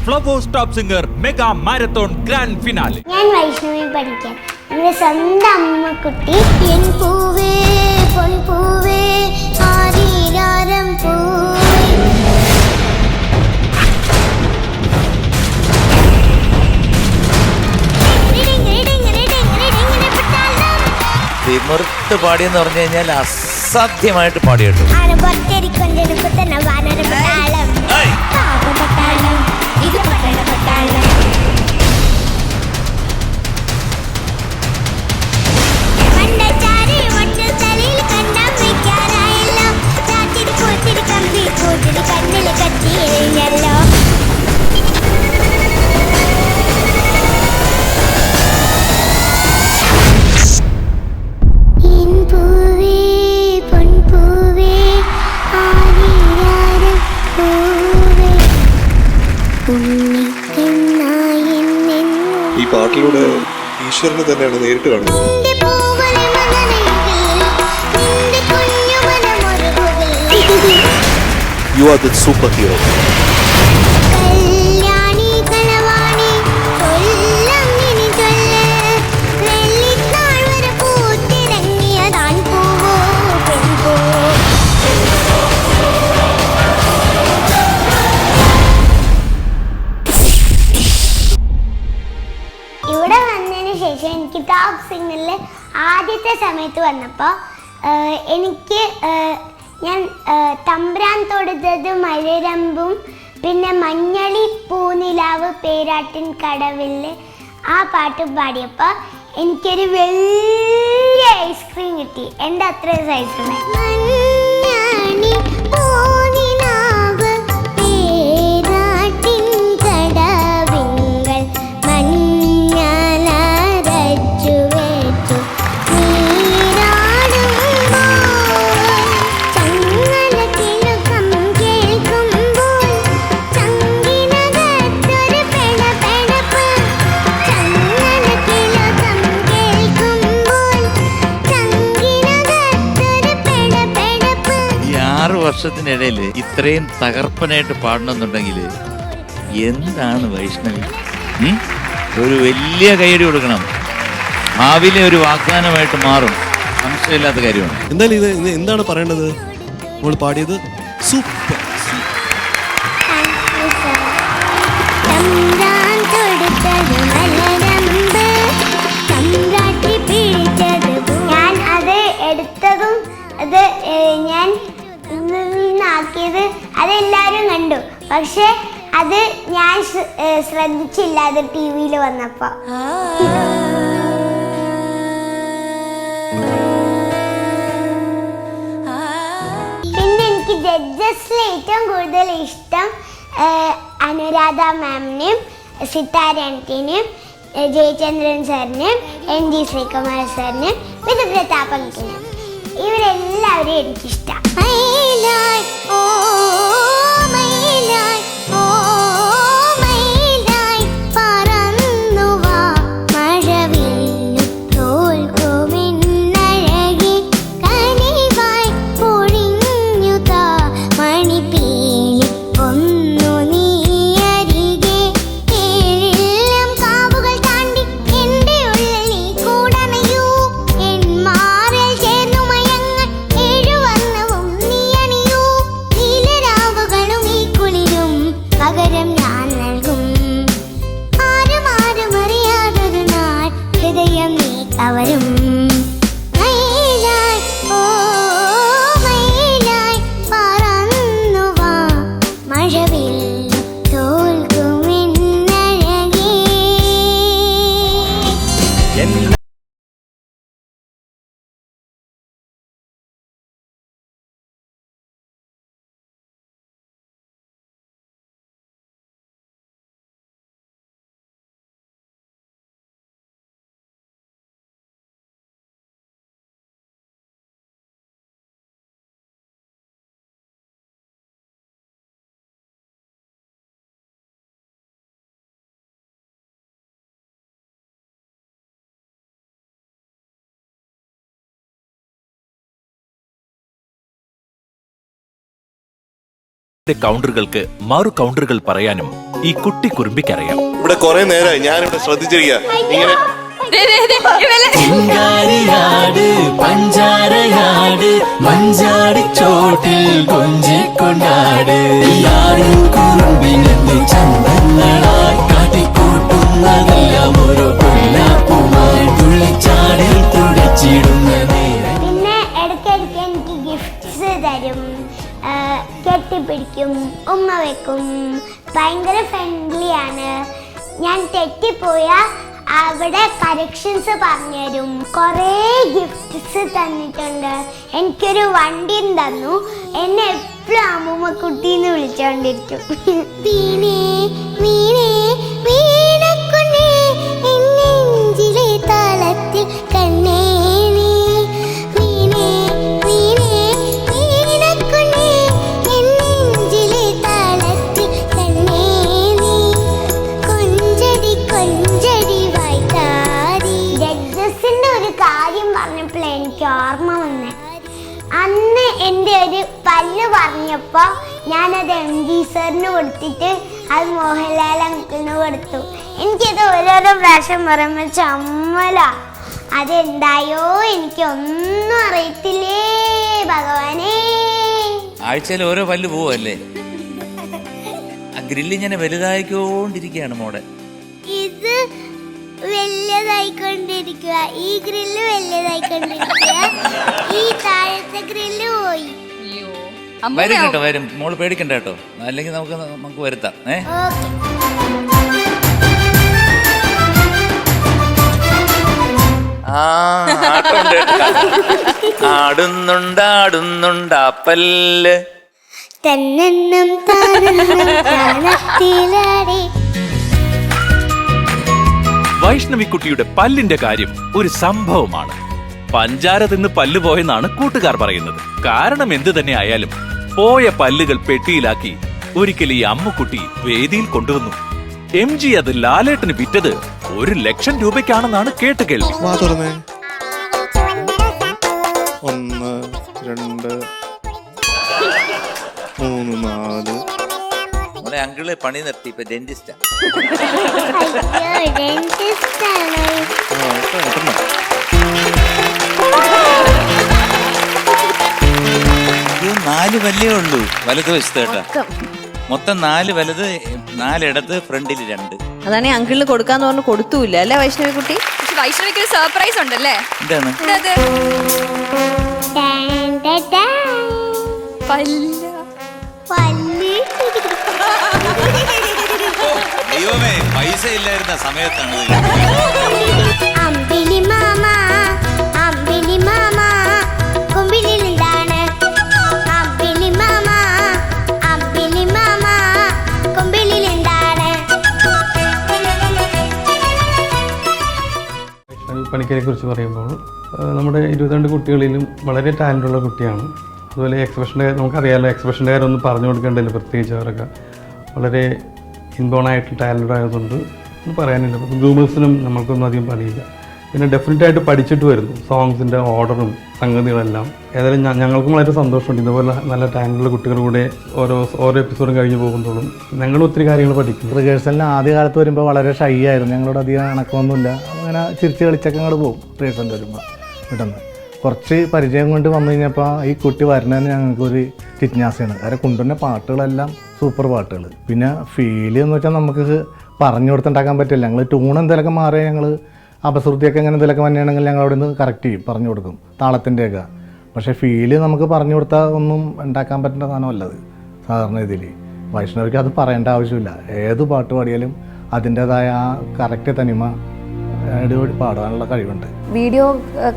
Flowers top singer mega marathon grand finale. ഞാൻ വൈഷ്ണവി പഠിക്കാൻ നമ്മുടെ സ്വന്തം അമ്മക്കുട്ടി പൂവേ പൊൻപൂവേ ആരീരാരം വിമർത്ത് പാടിയെന്ന് പറഞ്ഞു കഴിഞ്ഞാൽ അസാധ്യമായിട്ട് പാടിയിട്ടു. ഈ പാട്ടിലൂടെ ഈശ്വരനെ തന്നെയാണ് നേരിട്ട് കാണുന്നത്. You are the superhero. ഇവിടെ വന്നതിന് ശേഷം എനിക്ക് ടോപ്പ് സിംഗറിൽ ആദ്യത്തെ സമയത്ത് വന്നപ്പോൾ എനിക്ക് ഞാൻ തമ്പ്രാൻ തൊടുത്തത് മഴരമ്പും പിന്നെ മഞ്ഞളി പൂനിലാവ് പേരാട്ടിൻ കടവിൽ ആ പാട്ട് പാടിയപ്പോൾ എനിക്കൊരു വലിയ ഐസ്ക്രീം കിട്ടി. എൻ്റെ അത്ര സൈസുള്ള വർഷത്തിനിടയിൽ ഇത്രയും തകർപ്പനായിട്ട് പാടണമെന്നുണ്ടെങ്കിൽ എന്താണ് വൈഷ്ണവി? ഒരു വലിയ കൈയടി കൊടുക്കണം. ഭാവിയിലെ ഒരു വാഗ്ദാനമായിട്ട് മാറും, സംശയമില്ലാത്ത കാര്യമാണ്. എന്തായാലും ഇത് എന്താണ് പറയേണ്ടത്? നമ്മൾ പാടിയത് സൂപ്പർ. ഞാൻ അത് എടുത്തതും അത് ഞാൻ ആക്കിയത് അതെല്ലാവരും കണ്ടു, പക്ഷെ അത് ഞാൻ ശ്രദ്ധിച്ചില്ല അത് TV-യിൽ വന്നപ്പോ. പിന്നെ എനിക്ക് ജഡ്ജസിൽ ഏറ്റവും കൂടുതൽ ഇഷ്ടം അനുരാധ മാമിനെയും സിത്താര ആന്റിനെയും ജയചന്ദ്രൻ സാറിനെയും NG ശ്രീകുമാർ സാറിനെയും വിധുപ്രതാപങ്കിനെയും ഇവരെല്ലാവരെയും എനിക്കിഷ്ടം. കൗണ്ടറുകൾക്ക് മറു കൗണ്ടറുകൾ പറയാനും ഈ കുട്ടി കുറുമ്പിക്കറിയാം. ഇവിടെ കുറെ നേരമായി ഞാനിവിടെ ശ്രദ്ധിച്ചിരിക്കുക. ഇങ്ങനെ പഞ്ചാരയാട് മഞ്ചാടിച്ചോട്ടിൽ കൊഞ്ചിക്കൊണ്ടാട് കുറുമ്പിനെ ചന്തങ്ങളായി കാട്ടിക്കൂട്ടുന്നതെല്ലാം ഒരു കൊല്ലാപ്പുമായി തുള്ളിച്ചാടിൽ തുടിച്ചിടുന്ന നേരം. പിന്നെ ഇടയ്ക്കിടയ്ക്ക് എനിക്ക് ഗിഫ്റ്റ്സ് തരും, കെട്ടിപ്പിടിക്കും, ഉമ്മ വെക്കും, ഭയങ്കര ഫ്രണ്ട്ലിയാണ്. ഞാൻ തെറ്റിപ്പോയാൽ അവിടെ കറക്ഷൻസ് പറഞ്ഞുതരും. കുറേ ഗിഫ്റ്റ്സ് തന്നിട്ടുണ്ട്. എനിക്കൊരു വണ്ടിയും തന്നു. എന്നെ എപ്പോഴും അമ്മൂമ്മ കുട്ടീന്ന് വിളിച്ചോണ്ടിരിക്കും. വീണേ വീണേ വീണക്കുണ്ണേ എന്നെഞ്ചിലെ താളത്തിൽ കണ്ണേ നീ വീണേ വീണേ വീണക്കുണ്ണേ എന്നെഞ്ചിലെ താളത്തിൽ കണ്ണേ നീ കൊഞ്ചടി കൊഞ്ചടി വായ്ത്താരി. ജഡ്ജസിന്റെ ഒരു കാര്യം പറഞ്ഞപ്പോൾ എനിക്ക് ഓർമ്മ വന്നേ. അന്ന് എൻ്റെ ഒരു പല്ല് പറഞ്ഞപ്പോൾ ഞാനത് MG സാറിന് കൊടുത്തിട്ട് അത് മോഹൻലാൽ അങ്കിളിന് കൊടുത്തു. എനിക്കത് ഓരോരോ പ്രാവശ്യം പറയുമ്പോൾ ചമ്മല. അതെന്തായോ എനിക്കൊന്നും അറിയത്തില്ലേ ഭഗവാനേ. ആഴ്ചയിൽ ഓരോ പല്ല് പോവല്ലേ? ആ ഗ്രില്ല് ഇങ്ങനെ വലുതായിക്കൊണ്ടിരിക്കുകയാണ് മോടെ. ഇത് വലിയതായിക്കൊണ്ടിരിക്കുക, ഈ ഗ്രില്ല് വലിയതായിക്കൊണ്ടിരിക്കുക, ഈ താഴത്തെ ഗ്രില്ല് പോയി. വരും കേട്ടോ, വരും. മോള് പേടിക്കണ്ട കേട്ടോ, അല്ലെങ്കിൽ നമുക്ക് വരുത്താം. ആടുന്നുണ്ടാടുന്നുണ്ടാപ്പല്ല് തന്നെന്നും താനത്തിലാടി. വൈഷ്ണവിക്കുട്ടിയുടെ പല്ലിന്റെ കാര്യം ഒരു സംഭവമാണ്. പഞ്ചാര തിന്ന് പല്ല് പോയെന്നാണ് കൂട്ടുകാർ പറയുന്നത്. കാരണം എന്തു തന്നെ ആയാലും പോയ പല്ലുകൾ പെട്ടിയിലാക്കി ഒരിക്കൽ ഈ അമ്മുക്കുട്ടി വേദിയിൽ കൊണ്ടുവന്നു. MG അത് ലാലേട്ടന് വിറ്റത് 1,00,000 രൂപയ്ക്കാണെന്നാണ് കേട്ട് കേൾവി. വാ തുറന്നേ. 1 2 3 4. മോളെ അങ്കിള് പണി നിർത്തി, ഇപ്പൊ ഡെന്റിസ്റ്റാ. അയ്യോ ഡെന്റിസ്റ്റാണ്. ഇത് 4 പല്ലേ ഉള്ളൂ വലതുവശത്ത് കേട്ടാ. മൊത്തം 4 വലത്, 4 ഇടത്, ഫ്രണ്ടിൽ 2. അതാണ് അങ്കിളിന് കൊടുക്കാന്ന് പറഞ്ഞു കൊടുത്തൂല്ല അല്ലേ വൈഷ്ണവി കുട്ടി? വൈഷ്ണവിക്ക് ഒരു സർപ്രൈസ് ഉണ്ടല്ലേ? എന്താണ്? ദൈവമേ, പൈസ ഇല്ലായിരുന്ന സമയത്താണ്. അമ്പിളി മാമ അമ്പിളി മാമ കൊമ്പിളിൽ എന്താണ്? അമ്പിളി മാമ അമ്പിളി മാമ കൊമ്പിളിൽ എന്താണ്? പണിക്കരെ കുറിച്ച് പറയുമ്പോൾ നമ്മുടെ 22 കുട്ടികളിലും വളരെ ടാലൻ്റുള്ള കുട്ടിയാണ്. അതുപോലെ എക്സ്പ്രഷൻ്റെ നമുക്കറിയാമല്ലോ, എക്സ്പ്രഷൻ്റെ കാര്യം ഒന്നും പറഞ്ഞു കൊടുക്കേണ്ടതില്ല. പ്രത്യേകിച്ച് അവരൊക്കെ വളരെ ഇൻബോണായിട്ട് ടാലൻ്റ് ആയതുകൊണ്ട് ഒന്നും പറയാനില്ല. ഗ്രൂമേഴ്സിനും നമ്മൾക്കൊന്നും അധികം പണിയില്ല. പിന്നെ ഡെഫിനറ്റായിട്ട് പഠിച്ചിട്ട് വരുന്നു സോങ്സിൻ്റെ ഓർഡറും സംഗതികളെല്ലാം. ഏതായാലും ഞങ്ങൾക്കും വളരെ സന്തോഷമുണ്ട് ഇതുപോലെ നല്ല ടാലൻ്റുള്ള കുട്ടികളുടെ കൂടെ ഓരോ എപ്പിസോഡും കഴിഞ്ഞ് പോകുമ്പോഴും ഞങ്ങൾ ഒത്തിരി കാര്യങ്ങൾ പഠിക്കും. റിഹേഴ്സലിന് ആദ്യ കാലത്ത് വരുമ്പോൾ വളരെ ഷൈ ആയിരുന്നു. ഞങ്ങളോട് അധികം ഇണക്കമൊന്നുമില്ല. അങ്ങനെ ചിരിച്ച് കളിച്ചൊക്കെ അങ്ങോട്ട് പോകും. റിഹേഴ്സലിന് വരുമ്പോൾ പെട്ടെന്ന് കുറച്ച് പരിചയം കൊണ്ട് വന്നു കഴിഞ്ഞപ്പോൾ ഈ കുട്ടി വരണതെന്ന് ഞങ്ങൾക്കൊരു ജിജ്ഞാസയാണ്. കാരണം കൊണ്ടുവരുന്ന പാട്ടുകളെല്ലാം സൂപ്പർ പാട്ടുകൾ. പിന്നെ ഫീൽ എന്ന് വെച്ചാൽ നമുക്ക് പറഞ്ഞു കൊടുത്തുണ്ടാക്കാൻ പറ്റില്ല. ഞങ്ങൾ ട്യൂൺ എന്തെങ്കിലുമൊക്കെ മാറിയാൽ ഞങ്ങൾ അപശ്രുതിയൊക്കെ അങ്ങനെ എന്തെങ്കിലുമൊക്കെ വന്നെയാണെങ്കിൽ ഞങ്ങൾ അവിടെ നിന്ന് കറക്റ്റ് ചെയ്യും, പറഞ്ഞു കൊടുക്കും താളത്തിൻ്റെയൊക്കെ. പക്ഷേ ഫീല് നമുക്ക് പറഞ്ഞു കൊടുത്താൽ ഒന്നും ഉണ്ടാക്കാൻ പറ്റേണ്ട സാധനമല്ലത് സാധാരണ ഇതിൽ. വൈഷ്ണവിക്ക് അത് പറയേണ്ട ആവശ്യമില്ല. ഏത് പാട്ട് പാടിയാലും അതിൻ്റേതായ ആ കറക്റ്റ് തനിമ പാടാനുള്ള കഴിവുണ്ട്. വീഡിയോ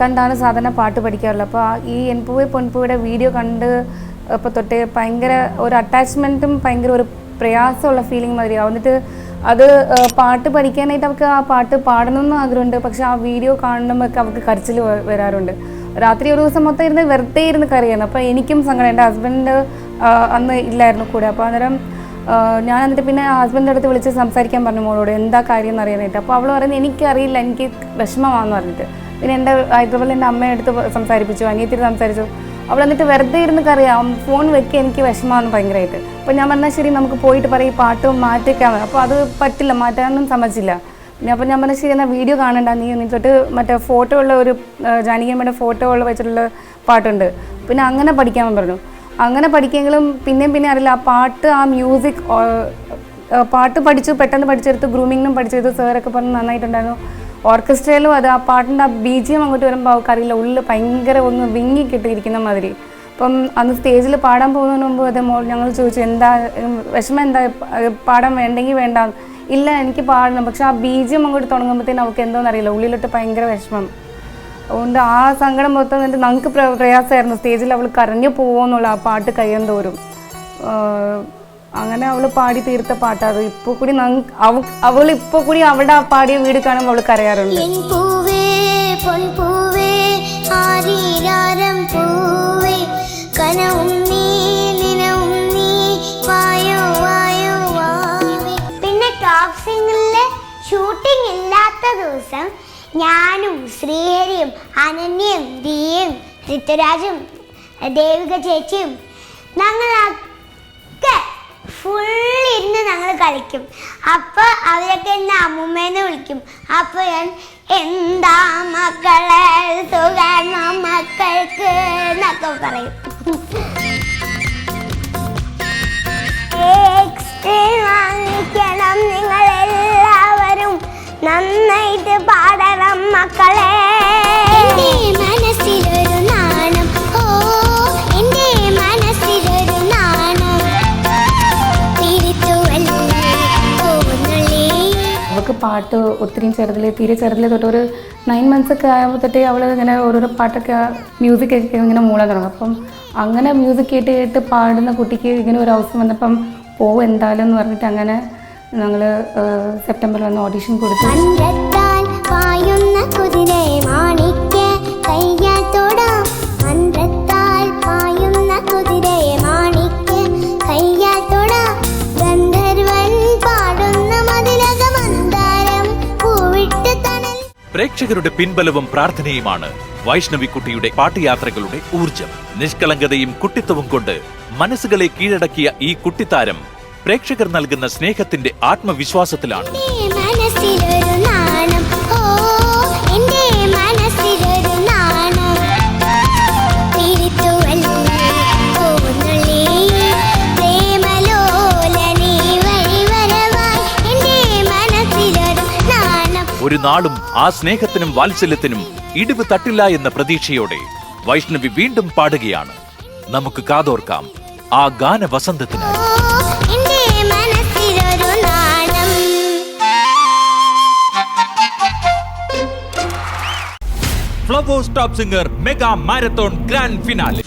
കണ്ടാണ് സാധാരണ പാട്ട് പഠിക്കാറുള്ളത്. അപ്പോൾ ഈ എൻപൂവെ പൊൻപൂയുടെ വീഡിയോ കണ്ട് ഇപ്പോൾ തൊട്ട് ഭയങ്കര ഒരു അറ്റാച്ച്മെൻറ്റും ഭയങ്കര ഒരു പ്രയാസമുള്ള ഫീലിംഗ് മാതിരിയാവും. എന്നിട്ട് അത് പാട്ട് പഠിക്കാനായിട്ട് അവർക്ക് ആ പാട്ട് പാടണമെന്ന് ആഗ്രഹമുണ്ട്. പക്ഷെ ആ വീഡിയോ കാണുമ്പോഴൊക്കെ അവർക്ക് കരച്ചിൽ വരാറുണ്ട്. രാത്രി ഒരു ദിവസം മൊത്തം ഇരുന്ന് വെറുതെ ഇരുന്ന് കരയാണ്. അപ്പോൾ എനിക്കും സങ്കടം. എൻ്റെ ഹസ്ബൻഡ് അന്ന് ഇല്ലായിരുന്നു കൂടെ. അപ്പോൾ അന്നേരം ഞാൻ എന്നിട്ട് പിന്നെ ഹസ്ബൻഡിൻ്റെ അടുത്ത് വിളിച്ച് സംസാരിക്കാൻ പറഞ്ഞു മോളോട് എന്താ കാര്യം എന്ന് അറിയാനായിട്ട്. അപ്പോൾ അവൾ പറയുന്നത് എനിക്കറിയില്ല, എനിക്ക് വിഷമമാണെന്ന് പറഞ്ഞിട്ട്. പിന്നെ എൻ്റെ ഹൈദരാബാദിൽ എൻ്റെ അമ്മയുടെ അടുത്ത് സംസാരിപ്പിച്ചു, അനിയത്തിരി സംസാരിച്ചു. അവൾ എന്നിട്ട് വെറുതെ ഇരുന്ന് കറിയാം ഫോൺ വെക്കുക എനിക്ക് വിഷമമാണ് ഭയങ്കരമായിട്ട്. അപ്പോൾ ഞാൻ പറഞ്ഞാൽ ശരി നമുക്ക് പോയിട്ട് പറയും ഈ പാട്ട് മാറ്റിക്കാൻ. അപ്പോൾ അത് പറ്റില്ല, മാറ്റാനൊന്നും സമ്മതിച്ചില്ല. പിന്നെ അപ്പോൾ ഞാൻ പറഞ്ഞാൽ ശരി എന്നാൽ വീഡിയോ കാണണ്ട, നീ എന്നിട്ട് മറ്റേ ഫോട്ടോ ഉള്ള ഒരു ജാനകിയമ്മയുടെ ഫോട്ടോ ഉള്ള വെച്ചിട്ടുള്ള പാട്ടുണ്ട്, പിന്നെ അങ്ങനെ പഠിക്കാൻ പറഞ്ഞു. അങ്ങനെ പഠിക്കെങ്കിലും പിന്നെയും അറിയില്ല ആ പാട്ട്, ആ മ്യൂസിക്, പാട്ട് പഠിച്ചു, പെട്ടെന്ന് പഠിച്ചെടുത്ത് ഗ്രൂമിങ്ങിനും പഠിച്ചെടുത്തു. സാറൊക്കെ പറഞ്ഞ് നന്നായിട്ടുണ്ടായിരുന്നു. ഓർക്കസ്ട്രയിലും അത് ആ പാട്ടിൻ്റെ ആ BGM അങ്ങോട്ട് വരുമ്പോൾ അവൾക്കറിയില്ല, ഉള്ളിൽ ഭയങ്കര ഒന്ന് വിങ്ങി കിട്ടിയിരിക്കുന്ന മാതിരി. അപ്പം അന്ന് സ്റ്റേജിൽ പാടാൻ പോകുന്നതിന് മുമ്പ് അത് ഞങ്ങൾ ചോദിച്ചു എന്താ വിഷമം, എന്താ പാടാൻ വേണ്ടെങ്കിൽ വേണ്ട. ഇല്ല എനിക്ക് പാടണം, പക്ഷെ ആ BGM അങ്ങോട്ട് തുടങ്ങുമ്പോഴത്തേനും അവൾക്ക് എന്തോന്ന് അറിയില്ല, ഉള്ളിലിട്ട് ഭയങ്കര വിഷമം. അതുകൊണ്ട് ആ സങ്കടം മൊത്തം എന്നിട്ട് നമുക്ക് പ്രയാസമായിരുന്നു. സ്റ്റേജിൽ അവൾ കരഞ്ഞു പോകുമെന്നുള്ള ആ പാട്ട് കഴിയാൻ തോറും. അങ്ങനെ അവൾ പാടി തീർത്ത പാട്ടാണ്. ഇപ്പോൾ കൂടി അവൾ ഇപ്പോൾ കൂടി അവളുടെ ആ പാടിയ വീട് കാണുമ്പോൾ അവൾ കരയാറുണ്ട്. പിന്നെ ടോപ്പ് സിംഗറിലെ ഷൂട്ടിംഗ് ഇല്ലാത്ത ദിവസം ഞാനും ശ്രീഹരിയും അനന്യയും ദിയയും ഋതുരാജും ദേവിക ചേച്ചിയും ഞങ്ങളൊക്കെ ഫുള്ളിരുന്ന് ഞങ്ങൾ കളിക്കും. അപ്പോൾ അവരൊക്കെ എന്നെ അമ്മൂമ്മേന്ന് വിളിക്കും. അപ്പോൾ ഞാൻ എന്താ മക്കളെ സുഖാണോ മക്കൾക്ക് എന്നൊക്കെ പറയും. വാങ്ങിക്കണം, നിങ്ങളെല്ലാവരും നന്നായിട്ട് പാടണം മക്കളെ. എൻ്റെ മനസ്സിലൊരു നാണം, ഓ എൻ്റെ മനസ്സിലൊരു നാണം, അവൾക്ക് പാട്ട് ഒത്തിരി തീരെ ചെറുതിലെ തൊട്ട് ഒരു 9 months ഒക്കെ ആയപ്പോൾ തൊട്ടേ അവൾ ഇങ്ങനെ ഓരോരോ പാട്ടൊക്കെ മ്യൂസിക് ഒക്കെ ഇങ്ങനെ മൂളാൻ തുടങ്ങും. അപ്പം അങ്ങനെ മ്യൂസിക് കേട്ട് പാടുന്ന കുട്ടിക്ക് ഇങ്ങനെ ഒരു അവസരം വന്നപ്പം പോവും എന്തായാലും എന്ന് പറഞ്ഞിട്ട് അങ്ങനെ ഞങ്ങൾ സെപ്റ്റംബറിൽ വന്ന് ഓഡിഷൻ കൊടുത്തു. പ്രേക്ഷകരുടെ പിൻബലവും പ്രാർത്ഥനയുമാണ് വൈഷ്ണവിക്കുട്ടിയുടെ പാട്ടുയാത്രകളുടെ ഊർജം. നിഷ്കളങ്കതയും കുട്ടിത്വവും കൊണ്ട് മനസ്സുകളെ കീഴടക്കിയ ഈ കുട്ടിത്താരം പ്രേക്ഷകർ നൽകുന്ന സ്നേഹത്തിന്റെ ആത്മവിശ്വാസത്തിലാണ്. ഒരു നാളും ആ സ്നേഹത്തിനും വാത്സല്യത്തിനും ഇടിവ് തട്ടില്ല എന്ന പ്രതീക്ഷയോടെ വൈഷ്ണവി വീണ്ടും പാടുകയാണ്. നമുക്ക് കാതോർക്കാം ആ ഗാനവസന്തത്തിനായി. Flowers top singer mega marathon grand finale